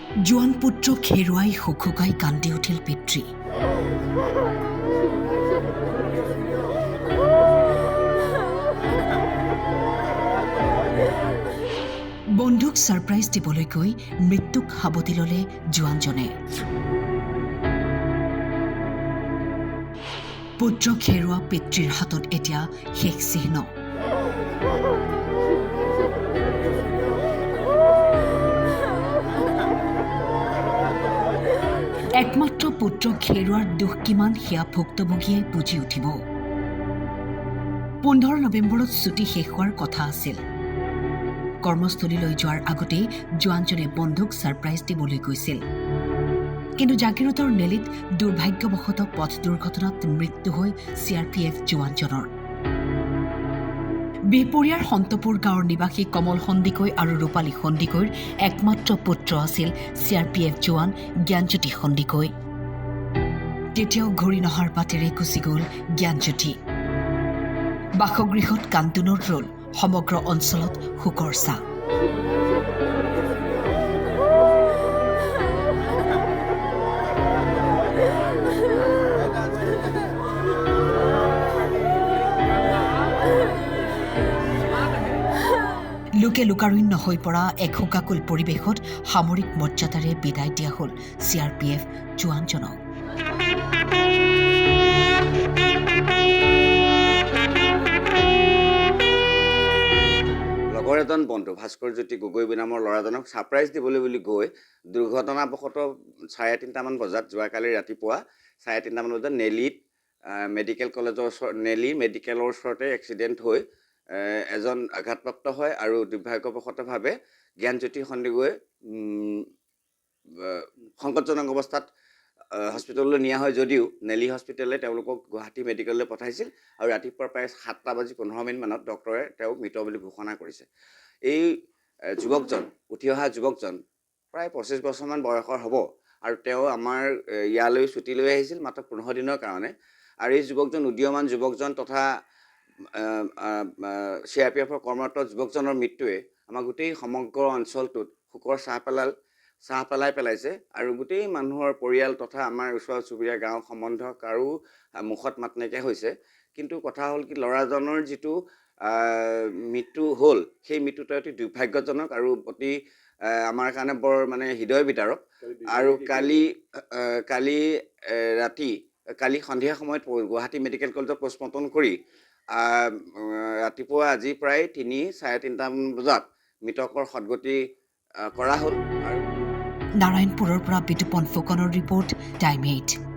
জোৱান পুত্ৰক হেৰুৱাই হুকহুকাই কান্দি উঠিল পিতৃ। বন্ধুক ছাৰপ্ৰাইজ দিবলৈ গৈ মৃত্যুক সাবটি ল'লে জোৱানজনে। পুত্ৰক হেৰুওৱা পিতৃৰ হাতত এতিয়া শেষ চিহ্ন। একমাত্ৰ পুত্ৰক হেৰুৱাৰ দুখ কিমান সেয়া ভুক্তভোগীয়ে বুজি উঠিব। 15 নৱেম্বৰত ছুটী শেষ হোৱাৰ কথা আছিল। কৰ্মস্থলীলৈ যোৱাৰ আগতেই জোৱানজনে বন্ধুক ছাৰপ্ৰাইজ দিবলৈ গৈছিল। কিন্তু জাগিৰোডৰ নেলিত দুৰ্ভাগ্যবশতঃ পথ দুৰ্ঘটনাত মৃত্যু হয় CRPF জোৱানজনৰ। বিহপুৰীয়াৰ সন্তপুৰ গাঁৱৰ নিবাসী কমল সন্দিকৈ আৰু ৰূপালী সন্দিকৈৰ একমাত্ৰ পুত্ৰ আছিল CRPF জোৱান জ্ঞানজ্যোতি সন্দিকৈ। তেতিয়াও ঘূৰি নহাৰ বাটেৰে গুচি গ'ল জ্ঞানজ্যোতি। বাসগৃহত কান্দোনৰ ৰ'ল সমগ্ৰ অঞ্চলত শোকৰ ছাঁ। লোকে লোকাৰণ্য হৈ পৰা এক শোকাকুল পৰিৱেশত সামৰিক মৰ্যাদাৰে বিদায় দিয়া হ'ল CRPF জোৱানজনক। লগৰ এজন বন্ধু ভাস্কৰজ্যোতি গগৈ নামৰ ল'ৰাজনক ছাৰপ্ৰাইজ দিবলৈ বুলি গৈ দুৰ্ঘটনাবশতঃ 3:30 মান বজাত যোৱাকালি ৰাতিপুৱা 3:30 মান বজাত নেলিত মেডিকেল কলেজৰ ওচৰত নেলি মেডিকেলৰ ওচৰতে এক্সিডেণ্ট হৈ এজন আঘাতপ্ৰাপ্ত হয় আৰু দুৰ্ভাগ্যবশতভাৱে জ্ঞানজ্যোতি সন্দিকৈ সংকটজনক অৱস্থাত হস্পিটেললৈ নিয়া হয় যদিও নেলি হস্পিটেলে তেওঁলোকক গুৱাহাটী মেডিকেললৈ পঠাইছিল আৰু ৰাতিপুৱা প্ৰায় 7:15 মানত ডক্টৰে তেওঁক মৃত বুলি ঘোষণা কৰিছে। এই যুৱকজন উঠি অহা যুৱকজন প্ৰায় 25 বছৰমান বয়সৰ হ'ব আৰু তেওঁ আমাৰ ইয়ালৈ ছুটী লৈ আহিছিল মাত্ৰ 15 দিনৰ কাৰণে। আৰু এই যুৱকজন উদীয়মান যুৱকজন তথা CRPFৰ কৰ্মৰত যুৱকজনৰ মৃত্যুৱে আমাৰ গোটেই সমগ্ৰ অঞ্চলটোত শোকৰ ছাঁ পেলাইছে আৰু গোটেই মানুহৰ পৰিয়াল তথা আমাৰ ওচৰ চুবুৰীয়া গাঁও সম্বন্ধ কাৰো মুখত মাত নাইকিয়া হৈছে। কিন্তু কথা হ'ল কি ল'ৰাজনৰ যিটো মৃত্যু হ'ল সেই মৃত্যুটো অতি দুৰ্ভাগ্যজনক আৰু অতি আমাৰ কাৰণে বৰ মানে হৃদয় বিদাৰক। আৰু কালি সন্ধিয়া সময়ত গুৱাহাটী মেডিকেল কলেজত পষ্টমৰ্টম কৰি ৰাতিপুৱা আজি প্ৰায় 3:30 বজাত মৃতকৰ সদগতি কৰা হ'ল। নাৰায়ণপুৰৰ পৰা বিতুপন ফুকনৰ ৰিপৰ্ট, টাইম 8।